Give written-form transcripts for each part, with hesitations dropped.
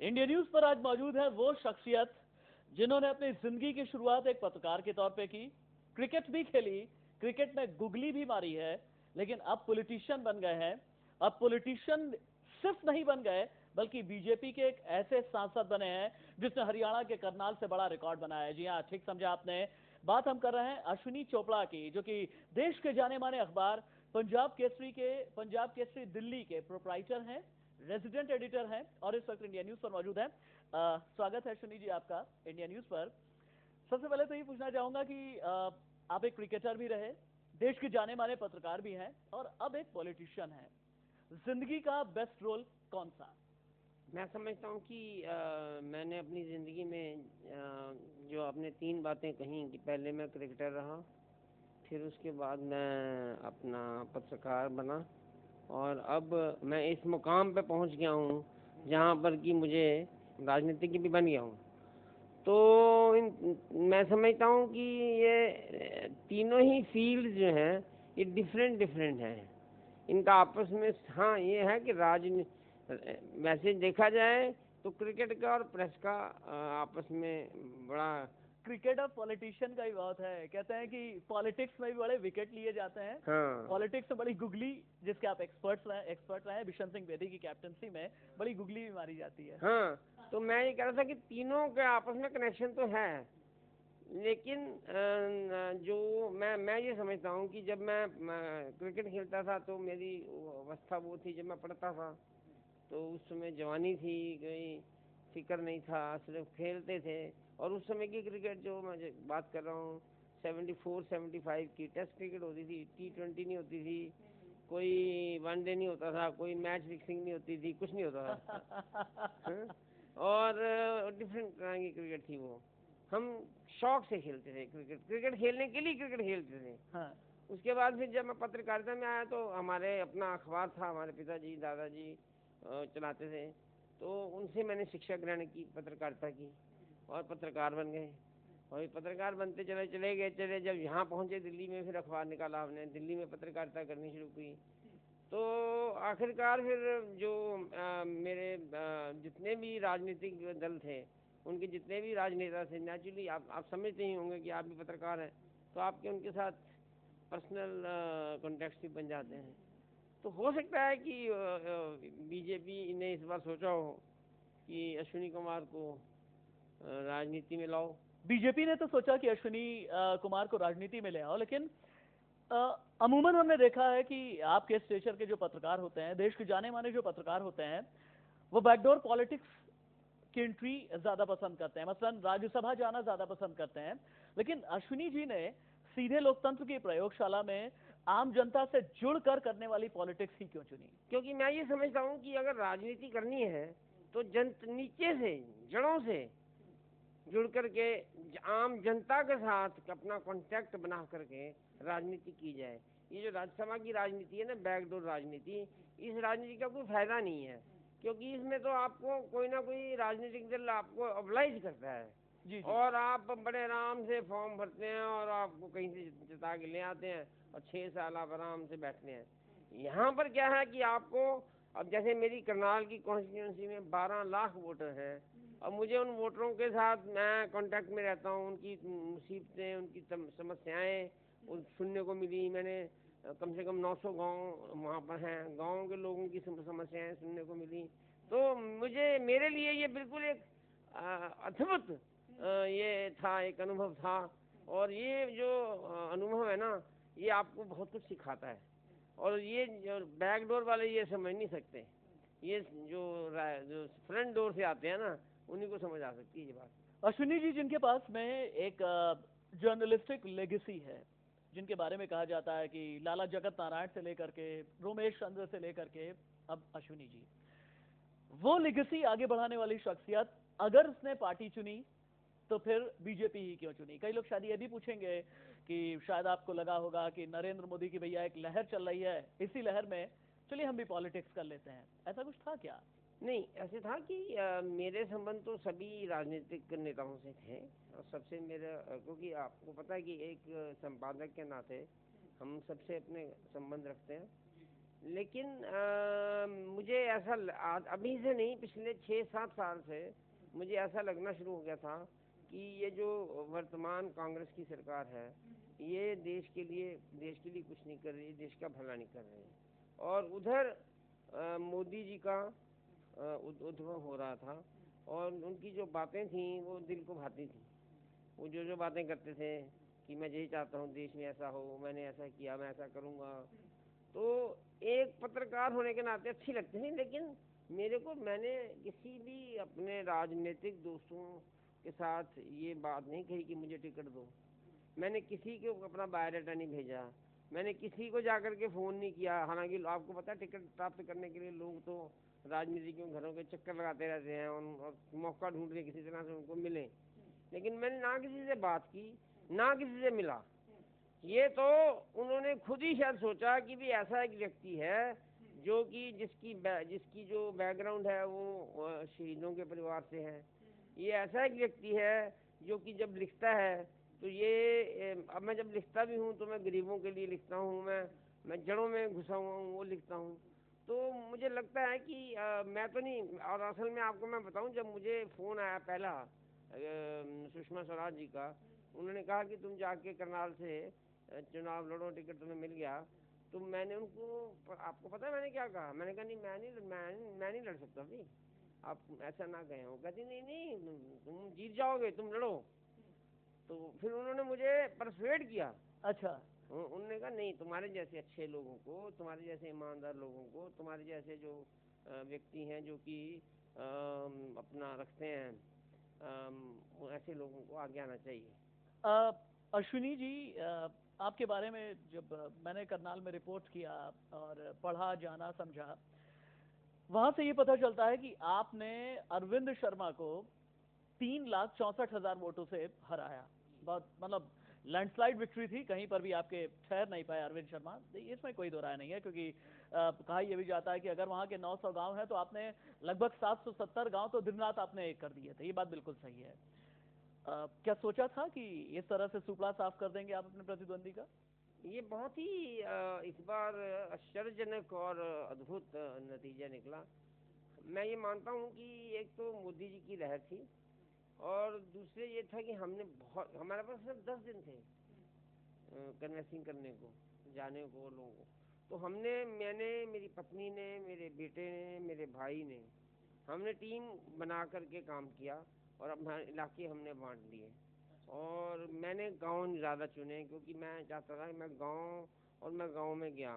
India news पर आज मौजूद है वो शख्सियत जिन्होंने अपनी जिंदगी की शुरुआत एक पत्रकार के तौर पे की, क्रिकेट भी खेली, क्रिकेट में गुगली भी मारी है, लेकिन अब पॉलिटिशियन बन गए हैं। अब पॉलिटिशियन सिर्फ नहीं बन गए बल्कि बीजेपी के एक ऐसे सांसद बने हैं जिसने हरियाणा के करनाल से बड़ा रिकॉर्ड बनाया है। जी हाँ, ठीक समझा आपने। बात हम कर रहे हैं अश्विनी चोपड़ा की, जो कि देश के जाने माने अखबार पंजाब केसरी दिल्ली के प्रोप्राइटर हैं, रेजिडेंट एडिटर हैं और इस वक्त इंडिया न्यूज पर मौजूद हैं। स्वागत है अश्विनी जी आपका इंडिया न्यूज पर। सबसे पहले तो ये पूछना चाहूंगा कि आप एक क्रिकेटर भी रहे, देश के जाने माने पत्रकार भी हैं और अब एक पॉलिटिशियन हैं। जिंदगी का बेस्ट रोल कौन सा? मैं समझता हूँ कि मैंने अपनी ज़िंदगी में जो आपने 3 बातें कही कि पहले मैं क्रिकेटर रहा, फिर उसके बाद मैं अपना पत्रकार बना और अब मैं इस मुकाम पे पहुँच गया हूँ जहाँ पर कि मुझे राजनीतिज्ञ भी बन गया हूँ। तो मैं समझता हूँ कि ये तीनों ही फील्ड जो हैं ये डिफरेंट डिफरेंट हैं। इनका आपस में हाँ ये है कि वैसे देखा जाए तो क्रिकेट का और प्रेस का आपस में बड़ा क्रिकेट और पॉलिटिशियन का ही बहुत है। कहते हैं कि पॉलिटिक्स में भी बड़े विकेट लिए जाते हैं। हाँ पॉलिटिक्स में बड़ी गुगली, जिसके आप एक्सपर्ट रहे बिशन सिंह बेदी की कैप्टनसी में बड़ी गुगली भी मारी जाती है। हाँ। तो मैं ये कह रहा था कि तीनों के आपस में कनेक्शन तो है, लेकिन जो मैं ये समझता हूँ कि जब मैं क्रिकेट खेलता था तो मेरी अवस्था वो थी, जब मैं पढ़ता था तो उस समय जवानी थी, कोई फिक्र नहीं था, सिर्फ खेलते थे। और उस समय की क्रिकेट जो मैं बात कर रहा हूँ 74-75 की टेस्ट क्रिकेट होती थी, T20 नहीं होती थी, कोई वनडे नहीं होता था, कोई मैच फिक्सिंग नहीं होती थी, कुछ नहीं होता था। और डिफरेंट तरह की क्रिकेट थी वो। हम शौक से खेलते थे क्रिकेट, क्रिकेट खेलने के लिए क्रिकेट खेलते थे। हाँ। उसके बाद फिर जब मैं पत्रकारिता में आया तो हमारे अपना अखबार था, हमारे पिताजी दादाजी चलाते थे, तो उनसे मैंने शिक्षा ग्रहण की, पत्रकारिता की और पत्रकार बन गए। और पत्रकार बनते चले जब यहाँ पहुँचे दिल्ली में, फिर अखबार निकाला हमने, दिल्ली में पत्रकारिता करनी शुरू की। तो आखिरकार फिर जो मेरे जितने भी राजनीतिक दल थे, उनके जितने भी राजनेता थे, नेचुरली आप समझते ही होंगे कि आप भी पत्रकार हैं, तो आपके उनके साथ पर्सनल कॉन्टेक्ट भी बन जाते हैं। तो हो सकता है कि बीजेपी ने इस बार सोचा हो कि अश्विनी कुमार को राजनीति में लाओ। बीजेपी ने तो सोचा कि अश्विनी कुमार को राजनीति में ले आओ, लेकिन अमूमन हमने देखा है कि आपके स्टेचर के जो पत्रकार होते हैं, देश के जाने माने जो पत्रकार होते हैं, वो बैकडोर पॉलिटिक्स की एंट्री ज्यादा पसंद करते हैं, मसलन राज्यसभा जाना ज्यादा पसंद करते हैं। लेकिन अश्विनी जी ने सीधे लोकतंत्र की प्रयोगशाला में आम जनता से जुड़कर करने वाली पॉलिटिक्स ही क्यों चुनी? क्योंकि मैं ये समझता हूँ कि अगर राजनीति करनी है तो नीचे से, जड़ों से जुड़ करके आम जनता के साथ अपना कांटेक्ट बना करके राजनीति की जाए। ये जो राज्यसभा की राजनीति है ना, बैकडोर राजनीति, इस राजनीति का कोई फायदा नहीं है, क्योंकि इसमें तो आपको कोई ना कोई राजनीतिक दल आपको ऑब्लाइज करता है। जी जी। और आप बड़े आराम से फॉर्म भरते हैं और आपको कहीं से जिता के ले आते हैं और 6 साल आप आराम से बैठते हैं। यहाँ पर क्या है कि आपको, अब जैसे मेरी करनाल की कॉन्स्टिट्यूंसी में 12 लाख वोटर हैं और मुझे उन वोटरों के साथ मैं कांटेक्ट में रहता हूँ, उनकी मुसीबतें, उनकी समस्याएं सुनने को मिली। मैंने कम से कम 900 गांव वहाँ पर हैं, गाँव के लोगों की समस्याएं सुनने को मिली। तो मेरे लिए ये बिल्कुल एक अद्भुत ये था, एक अनुभव था। और ये जो अनुभव है ना, ये आपको बहुत कुछ सिखाता है। और ये जो बैकडोर वाले ये समझ नहीं सकते, ये जो फ्रंट डोर से आते हैं ना, उन्हीं को समझ आ सकती है ये बात। अश्विनी जी, जिनके पास में एक जर्नलिस्टिक लेगेसी है, जिनके बारे में कहा जाता है कि लाला जगत नारायण से लेकर के रोमेश चंद्र से लेकर के अब अश्विनी जी, वो लेगेसी आगे बढ़ाने वाली शख्सियत अगर उसने पार्टी चुनी तो फिर बीजेपी ही क्यों चुनी? कई लोग शायद ये भी पूछेंगे कि शायद आपको लगा होगा कि नरेंद्र मोदी की भैया एक लहर चल रही है, इसी लहर में चलिए हम भी पॉलिटिक्स कर लेते हैं, ऐसा कुछ था क्या? नहीं, ऐसे था कि मेरे संबंध तो सभी राजनीतिक नेताओं से थे और सबसे मेरा क्योंकि आपको पता है कि एक संपादक के नाते हम सबसे अपने संबंध रखते हैं। लेकिन मुझे ऐसा अभी से नहीं, पिछले 6-7 साल से मुझे ऐसा लगना शुरू हो गया था कि ये जो वर्तमान कांग्रेस की सरकार है, ये देश के लिए कुछ नहीं कर रही, देश का भला नहीं कर रही। और उधर मोदी जी का उद्भव हो रहा था, और उनकी जो बातें थी वो दिल को भाती थी। वो जो बातें करते थे कि मैं यही चाहता हूँ देश में ऐसा हो, मैंने ऐसा किया, मैं ऐसा करूँगा, तो एक पत्रकार होने के नाते अच्छी लगती थी। लेकिन मैंने किसी भी अपने राजनीतिक दोस्तों के साथ ये बात नहीं कही कि मुझे टिकट दो। मैंने किसी को अपना बायोडाटा नहीं भेजा, मैंने किसी को जाकर के फ़ोन नहीं किया। हालांकि आपको पता है, टिकट प्राप्त करने के लिए लोग तो राजनीतिज्ञों घरों के चक्कर लगाते रहते हैं और मौका ढूंढ के किसी तरह से उनको मिले। लेकिन मैंने ना किसी से बात की, ना किसी से मिला। ये तो उन्होंने खुद ही शायद सोचा कि भी ऐसा एक व्यक्ति है जो कि जिसकी जो बैकग्राउंड है वो शहीदों के परिवार से है। ये ऐसा एक व्यक्ति है जो कि जब लिखता है तो अब मैं जब लिखता भी हूँ तो मैं गरीबों के लिए लिखता हूँ, मैं जड़ों में घुसा हुआ हूँ वो लिखता हूँ। तो मुझे लगता है कि मैं तो नहीं। और असल में आपको मैं बताऊँ, जब मुझे फ़ोन आया पहला सुषमा स्वराज जी का, उन्होंने कहा कि तुम जाके करनाल से चुनाव लड़ो, टिकट तुम्हें मिल गया, तो मैंने उनको, आपको पता है मैंने क्या कहा? मैंने कहा नहीं, मैं नहीं लड़ सकता भाई, आप ऐसा ना कहें। वो कहती नहीं नहीं, तुम जीत जाओगे, तुम लड़ो। तो फिर उन्होंने मुझे परसुएड किया। अच्छा। उन्होंने कहा नहीं, तुम्हारे जैसे अच्छे लोगों को, तुम्हारे जैसे ईमानदार लोगों को, तुम्हारे जैसे जो व्यक्ति हैं जो कि अपना रखते हैं, ऐसे लोगों को आगे आना चाहिए। अश्विनी जी, आपके बारे में जब मैंने करनाल में रिपोर्ट किया और पढ़ा, जाना, समझा, वहां से ये पता चलता है कि आपने अरविंद शर्मा को 3,64,000 वोटों से हराया। बहुत मतलब लैंडस्लाइड विक्ट्री थी, कहीं पर भी आपके ठहर नहीं पाए अरविंद शर्मा, इसमें कोई दो राय नहीं है। क्योंकि कहा यह भी जाता है कि अगर वहां के 900 गांव हैं तो आपने लगभग 770 गांव तो दिन रात आपने एक कर दिए थे। ये बात बिल्कुल सही है। क्या सोचा था कि इस तरह से सुपड़ा साफ कर देंगे आप अपने प्रतिद्वंदी का? ये बहुत ही इस बार आश्चर्यजनक और अद्भुत नतीजा निकला। मैं ये मानता हूँ कि एक तो मोदी जी की लहर थी, और दूसरे ये था कि हमारे पास सिर्फ 10 दिन थे कन्वेंसिंग करने को, जाने को लोगों को। तो मैंने, मेरी पत्नी ने, मेरे बेटे ने, मेरे भाई ने, हमने टीम बना करके काम किया और अपना इलाके हमने बांट लिए। और मैंने गांव ज़्यादा चुने क्योंकि मैं चाहता था कि मैं गांव में गया।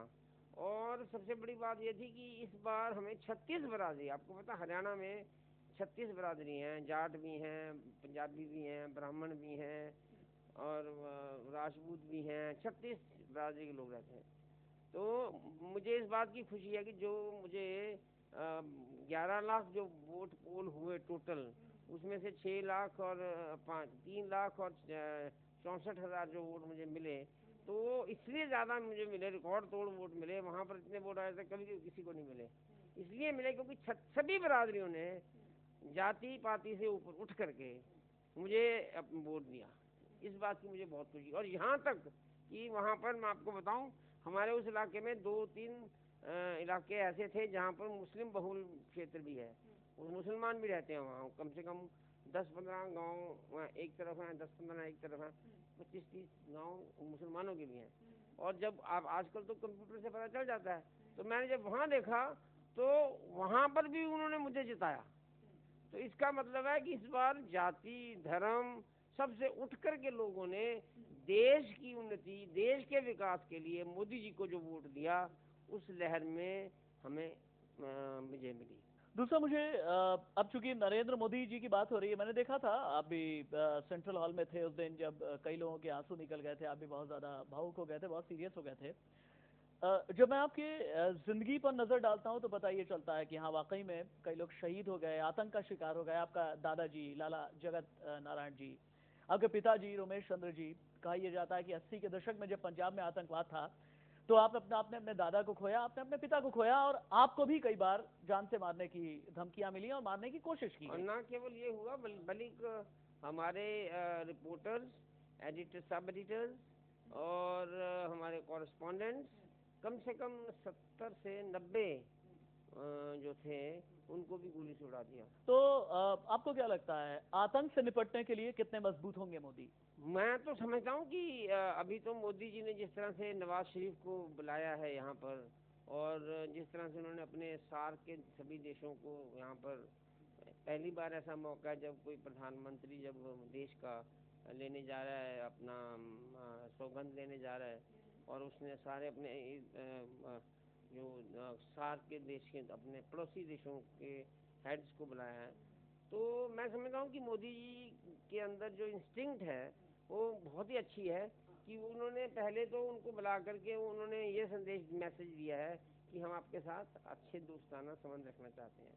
और सबसे बड़ी बात ये थी कि इस बार हमें 36 बरादरी, आपको पता हरियाणा में 36 बरादरी हैं, जाट भी हैं, पंजाबी भी हैं, ब्राह्मण भी हैं, और राजपूत भी हैं, 36 बरादरी के लोग रहते हैं। तो मुझे इस बात की खुशी है कि जो मुझे 11 लाख जो वोट पोल हुए टोटल, उसमें से 6 लाख और 3 लाख और 64,000 जो वोट मुझे मिले, तो इसलिए ज़्यादा मुझे मिले, रिकॉर्ड तोड़ वोट मिले। वहाँ पर इतने वोट आए थे कभी किसी को नहीं मिले। इसलिए मिले क्योंकि सभी बरादरियों ने जाति पाति से ऊपर उठ करके मुझे वोट दिया। इस बात की मुझे बहुत खुशी। और यहाँ तक कि वहाँ पर मैं आपको बताऊँ, हमारे उस इलाके में 2-3 इलाके ऐसे थे जहाँ पर मुस्लिम बहुल क्षेत्र भी है, और मुसलमान भी रहते हैं वहाँ। कम से कम 10-15 गाँव एक तरफ हैं, 10-15 एक तरफ हैं, 25-30 गाँव मुसलमानों के भी हैं। और जब आप आजकल तो कंप्यूटर से पता चल जाता है, तो मैंने जब वहाँ देखा तो वहाँ पर भी उन्होंने मुझे जिताया। तो इसका मतलब है कि इस बार जाति धर्म सबसे उठ कर के लोगों ने देश की उन्नति, देश के विकास के लिए मोदी जी को जो वोट दिया, उस लहर में हमें विजय मिली। दूसरा, मुझे अब चूंकि नरेंद्र मोदी जी की बात हो रही है, मैंने देखा था आप भी सेंट्रल हॉल में थे उस दिन जब कई लोगों के आंसू निकल गए थे, आप भी बहुत ज्यादा भावुक हो गए थे, बहुत सीरियस हो गए थे। जब मैं आपके जिंदगी पर नजर डालता हूं तो पता ये चलता है कि हाँ, वाकई में कई लोग शहीद हो गए, आतंक का शिकार हो गए। आपका दादाजी लाला जगत नारायण जी, आपके पिताजी रमेश चंद्र जी, कहा यह जाता है कि 80 के दशक में जब पंजाब में आतंकवाद था तो आपने अपने दादा को खोया, आपने अपने पिता को खोया, और आपको भी कई बार जान से मारने की धमकियां मिली और मारने की कोशिश की और गई। ना केवल ये हुआ, बल्कि हमारे रिपोर्टर्स, सब एडिटर्स और हमारे कॉरेस्पॉन्डेंट्स कम से कम 70 से 90 जो थे उनको भी गोली से उड़ा दिया। तो आपको क्या लगता है आतंक से निपटने के लिए कितने मजबूत होंगे मोदी? मैं तो समझता हूँ कि अभी तो मोदी जी ने जिस तरह से नवाज शरीफ को बुलाया है यहाँ पर, और जिस तरह से उन्होंने अपने सार्क के सभी देशों को यहाँ पर, पहली बार ऐसा मौका है जब कोई प्रधानमंत्री जब देश का लेने जा रहा है, अपना सौगंध लेने जा रहा है, और उसने सारे अपने जो सार्क के देश के अपने पड़ोसी देशों के हेड्स को बुलाया है। तो मैं समझता हूँ कि मोदी जी के अंदर जो इंस्टिंक्ट है वो बहुत ही अच्छी है कि उन्होंने पहले तो उनको बुला करके उन्होंने ये संदेश मैसेज दिया है कि हम आपके साथ अच्छे दोस्ताना संबंध रखना चाहते हैं।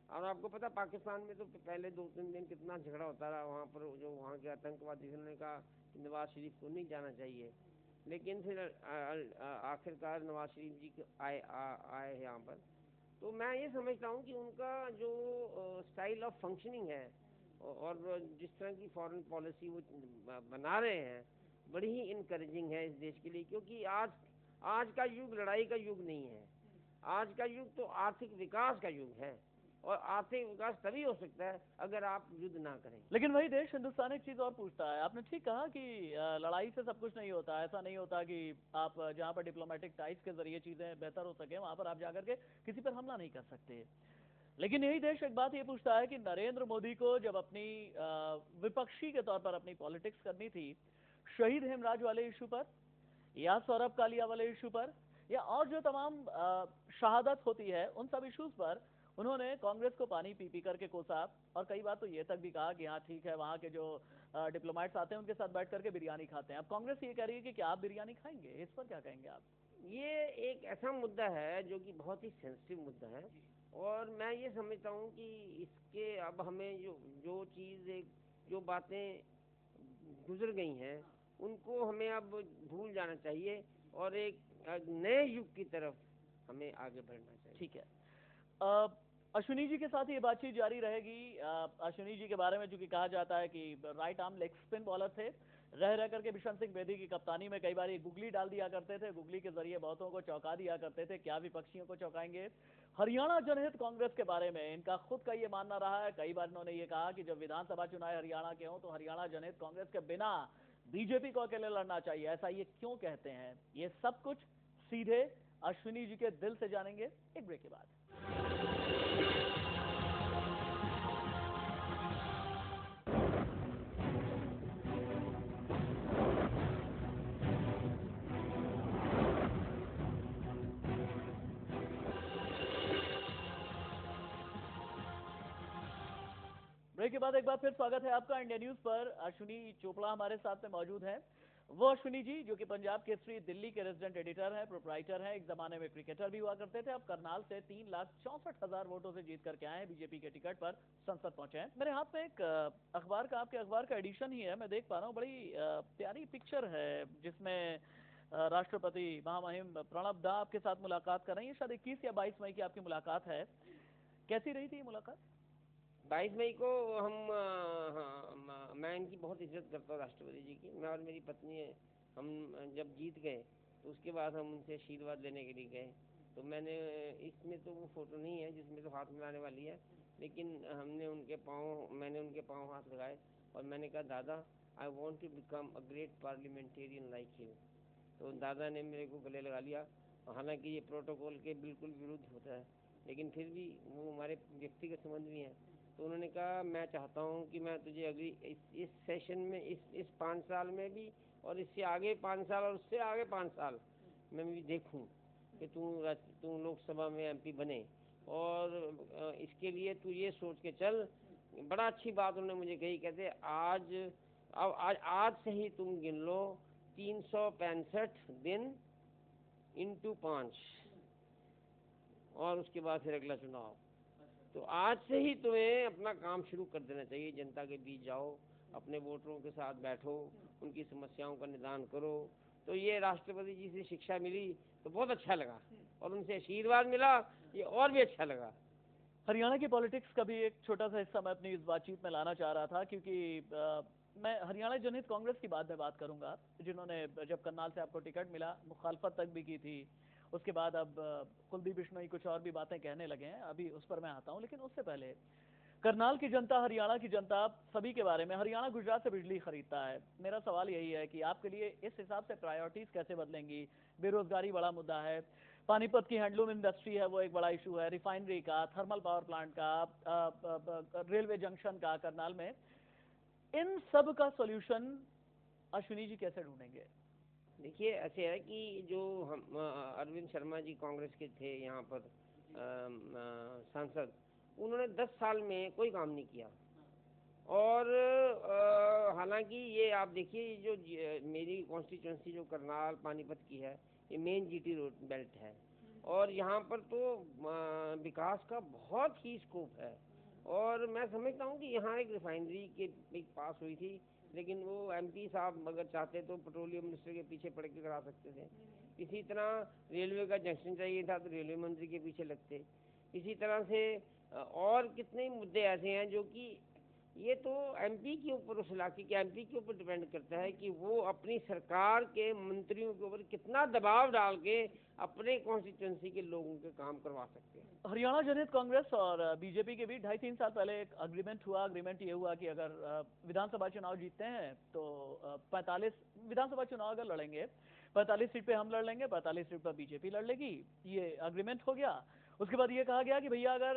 और आपको पता पाकिस्तान में तो पहले 2-3 दिन कितना झगड़ा होता रहा वहाँ पर, जो वहाँ के आतंकवादी उन्होंने कहा कि नवाज शरीफ को नहीं जाना चाहिए, लेकिन फिर आखिरकार नवाज शरीफ जी आए यहाँ पर। तो मैं ये समझता हूँ कि उनका जो स्टाइल ऑफ फंक्शनिंग है और जिस तरह की फॉरेन पॉलिसी वो बना रहे हैं, बड़ी ही इनकरेजिंग है इस देश के लिए, क्योंकि आज का युग लड़ाई का युग नहीं है। आज का युग तो आर्थिक विकास का युग है, और आर्थिक विकास तभी हो सकता है अगर आप युद्ध ना करें। लेकिन वही देश हिंदुस्तान एक चीज और पूछता है, आपने ठीक कहा कि लड़ाई से सब कुछ नहीं होता, ऐसा नहीं होता कि आप जहां पर डिप्लोमेटिक टाइज के जरिए चीजें बेहतर हो सके वहां पर आप जाकर के किसी पर हमला नहीं कर सकते। लेकिन यही देश एक बात ये पूछता है कि नरेंद्र मोदी को जब अपनी विपक्षी के तौर पर अपनी पॉलिटिक्स करनी थी, शहीद हेमराज वाले इशू पर या सौरभ कालिया वाले इशू पर या और जो तमाम शहादत होती है उन सब इश्यूज पर उन्होंने कांग्रेस को पानी पी पी करके कोसा, और कई बार तो ये तक भी कहा कि हाँ ठीक है, वहां के जो डिप्लोमेट्स आते हैं उनके साथ बैठ करके बिरयानी खाते हैं। अब कांग्रेस ये कह रही है कि क्या आप बिरयानी खाएंगे? इस पर क्या कहेंगे आप? ये एक ऐसा मुद्दा है जो कि बहुत ही सेंसिटिव मुद्दा है, और मैं ये समझता हूँ कि इसके अब हमें जो चीज़ जो बातें गुजर गई हैं उनको हमें अब भूल जाना चाहिए, और एक नए युग की तरफ हमें आगे बढ़ना चाहिए। ठीक है, अश्विनी जी के साथ ये बातचीत जारी रहेगी। अश्विनी जी के बारे में चूंकि कहा जाता है कि right arm leg spin bowler थे, रह करके बिशन सिंह बेदी की कप्तानी में कई बार ये गुगली डाल दिया करते थे, गुगली के जरिए बहुतों को चौंका दिया करते थे। क्या विपक्षियों को चौंकाएंगे? हरियाणा जनहित कांग्रेस के बारे में इनका खुद का ये मानना रहा है, कई बार इन्होंने ये कहा कि जब विधानसभा चुनाव हरियाणा के हों तो हरियाणा जनहित कांग्रेस के बिना बीजेपी को अकेले लड़ना चाहिए। ऐसा ये क्यों कहते हैं? ये सब कुछ सीधे अश्विनी जी के दिल से जानेंगे एक ब्रेक के बाद। ब्रेक के बाद एक बार फिर स्वागत है आपका इंडिया न्यूज पर। अश्विनी चोपड़ा हमारे साथ में मौजूद हैं। वो अश्विनी जी जो कि पंजाब केसरी दिल्ली के रेजिडेंट एडिटर हैं, प्रोप्राइटर हैं, एक जमाने में क्रिकेटर भी हुआ करते थे। अब करनाल से 3,64,000 वोटों से जीत करके आए हैं, बीजेपी के टिकट पर संसद पहुंचे हैं। मेरे हाथ में एक अखबार का, आपके अखबार का एडिशन ही है, मैं देख पा रहा हूँ। बड़ी प्यारी पिक्चर है जिसमें राष्ट्रपति महामहिम प्रणब दा आपके साथ मुलाकात कर रही है। शायद 21 या 22 मई की आपकी मुलाकात है। कैसी रही थी ये मुलाकात? 22 मई को मैं इनकी बहुत इज्जत करता हूँ, राष्ट्रपति जी की। मैं और मेरी पत्नी है, हम जब जीत गए तो उसके बाद हम उनसे आशीर्वाद लेने के लिए गए। तो मैंने, इसमें तो वो फोटो नहीं है जिसमें तो हाथ मिलाने वाली है, लेकिन मैंने उनके पाँव हाथ लगाए और मैंने कहा दादा I want to become a great parliamentarian like you. तो दादा ने मेरे को गले लगा लिया। हालांकि ये प्रोटोकॉल के बिल्कुल विरुद्ध होता है, लेकिन फिर भी वो हमारे व्यक्तिगत संबंध भी हैं। तो उन्होंने कहा मैं चाहता हूँ कि मैं तुझे अगली इस सेशन में इस 5 साल में भी, और इससे आगे 5 साल, और उससे आगे 5 साल मैं भी देखूँ कि तू लोकसभा में एमपी बने। और इसके लिए तू ये सोच के चल। बड़ा अच्छी बात उन्होंने मुझे कही, कहते आज से ही तुम गिन लो 365 दिन इंटू 5, और उसके बाद फिर अगला चुनाव। तो आज से ही तुम्हें अपना काम शुरू कर देना चाहिए, जनता के बीच जाओ, अपने वोटरों के साथ बैठो, उनकी समस्याओं का निदान करो। तो ये राष्ट्रपति जी से शिक्षा मिली तो बहुत अच्छा लगा, और उनसे आशीर्वाद मिला, ये और भी अच्छा लगा। हरियाणा की पॉलिटिक्स का भी एक छोटा सा हिस्सा मैं अपनी इस बातचीत में लाना चाह रहा था, क्योंकि मैं हरियाणा जनहित कांग्रेस की बाद में बात करूंगा, जिन्होंने जब करनाल से आपको टिकट मिला मुखालफत तक भी की थी। उसके बाद अब कुलदीप बिश्नोई कुछ और भी बातें कहने लगे हैं, अभी उस पर मैं आता हूं। लेकिन उससे पहले करनाल की जनता, हरियाणा की जनता, सभी के बारे में, हरियाणा गुजरात से बिजली खरीदता है। मेरा सवाल यही है कि आपके लिए इस हिसाब से प्रायोरिटीज कैसे बदलेंगी? बेरोजगारी बड़ा मुद्दा है, पानीपत की हैंडलूम इंडस्ट्री है वो एक बड़ा इशू है, रिफाइनरी का, थर्मल पावर प्लांट का, रेलवे जंक्शन का करनाल में, इन सब का सॉल्यूशन अश्विनी जी कैसे ढूंढेंगे? देखिए ऐसे है कि जो हम अरविंद शर्मा जी कांग्रेस के थे यहाँ पर सांसद, उन्होंने 10 साल में कोई काम नहीं किया। और हालांकि ये आप देखिए जो मेरी कॉन्स्टिट्यूंसी जो करनाल पानीपत की है, ये मेन जीटी रोड बेल्ट है और यहाँ पर तो विकास का बहुत ही स्कोप है। और मैं समझता हूँ कि यहाँ एक रिफाइनरी के एक पास हुई थी, लेकिन वो एमपी साहब अगर चाहते तो पेट्रोलियम मिनिस्टर के पीछे पड़ के करा सकते थे। इसी तरह रेलवे का जंक्शन चाहिए था तो रेलवे मंत्री के पीछे लगते। इसी तरह से और कितने मुद्दे ऐसे हैं जो कि ये तो एमपी के ऊपर, उस इलाके के एमपी के ऊपर डिपेंड करता है कि वो अपनी सरकार के मंत्रियों के ऊपर कितना दबाव डाल के अपने कॉन्स्टिट्यूंसी के लोगों के काम करवा सकते हैं। हरियाणा जनहित कांग्रेस और बीजेपी के बीच 2.5-3 साल पहले एक अग्रीमेंट हुआ। अग्रीमेंट ये हुआ कि अगर विधानसभा चुनाव जीतते हैं तो 45 विधानसभा चुनाव अगर लड़ेंगे, 45 सीट पे हम लड़ लेंगे, 45 सीट पर बीजेपी लड़ लेगी। ये अग्रीमेंट हो गया। उसके बाद ये कहा गया कि भैया अगर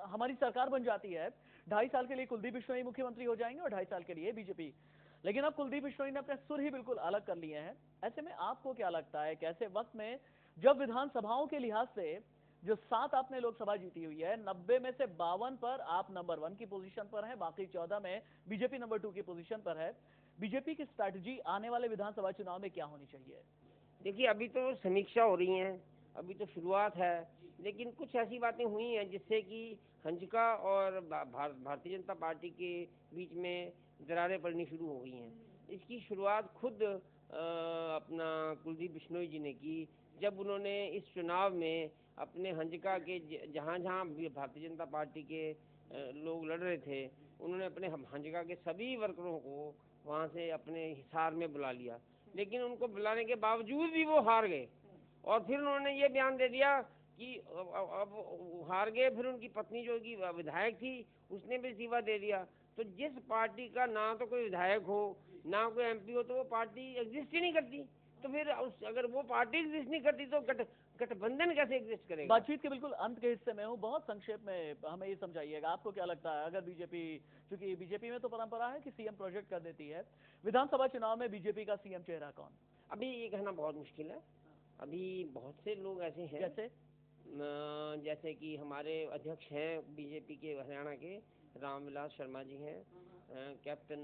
हमारी सरकार बन जाती है, 2.5 साल के लिए कुलदीप बिश्नोई मुख्यमंत्री हो जाएंगे और 2.5 साल के लिए बीजेपी। लेकिन अब कुलदीप बिश्नोई ने अपने सुर ही बिल्कुल अलग कर लिए हैं। ऐसे में आपको क्या लगता है, कैसे वक्त में जब विधानसभाओं के लिहाज से जो 7 आपने लोकसभा जीती हुई है, 90 में से 52 पर आप नंबर 1 की पोजीशन पर हैं, बाकी 14 में बीजेपी नंबर 2 की पोजीशन पर है। बीजेपी की स्ट्रैटेजी आने वाले विधानसभा चुनाव में क्या होनी चाहिए? देखिए अभी तो समीक्षा हो रही है, अभी तो शुरुआत है, लेकिन कुछ ऐसी बातें हुई हैं जिससे कि हंजका और भारतीय जनता पार्टी के बीच में दरारें पड़नी शुरू हो गई हैं। इसकी शुरुआत खुद अपना कुलदीप बिश्नोई जी ने की, जब उन्होंने इस चुनाव में अपने हंजका के जहाँ जहाँ भारतीय जनता पार्टी के लोग लड़ रहे थे, उन्होंने अपने हंजका के सभी वर्करों को वहाँ से अपने हिसार में बुला लिया। लेकिन उनको बुलाने के बावजूद भी वो हार गए और फिर उन्होंने ये बयान दे दिया कि अब हार गए। फिर उनकी पत्नी जो कि विधायक थी, उसने भी इस्तीफा दे दिया। तो जिस पार्टी का ना तो कोई विधायक हो ना कोई एमपी हो, तो वो पार्टी एग्जिस्ट ही नहीं करती। तो फिर अगर वो पार्टी एग्जिस्ट नहीं करती तो गठबंधन कैसे एग्जिस्ट करेगा? बातचीत के बिल्कुल अंत के हिस्से में हूँ, बहुत संक्षेप में हमें ये समझाइएगा, आपको क्या लगता है अगर बीजेपी, क्योंकि बीजेपी में तो परंपरा है कि सीएम प्रोजेक्ट कर देती है, विधानसभा चुनाव में बीजेपी का सीएम चेहरा कौन? अभी ये कहना बहुत मुश्किल है। अभी बहुत से लोग ऐसे हैं, जैसे कि हमारे अध्यक्ष हैं बीजेपी के हरियाणा के, रामविलास शर्मा जी हैं, कैप्टन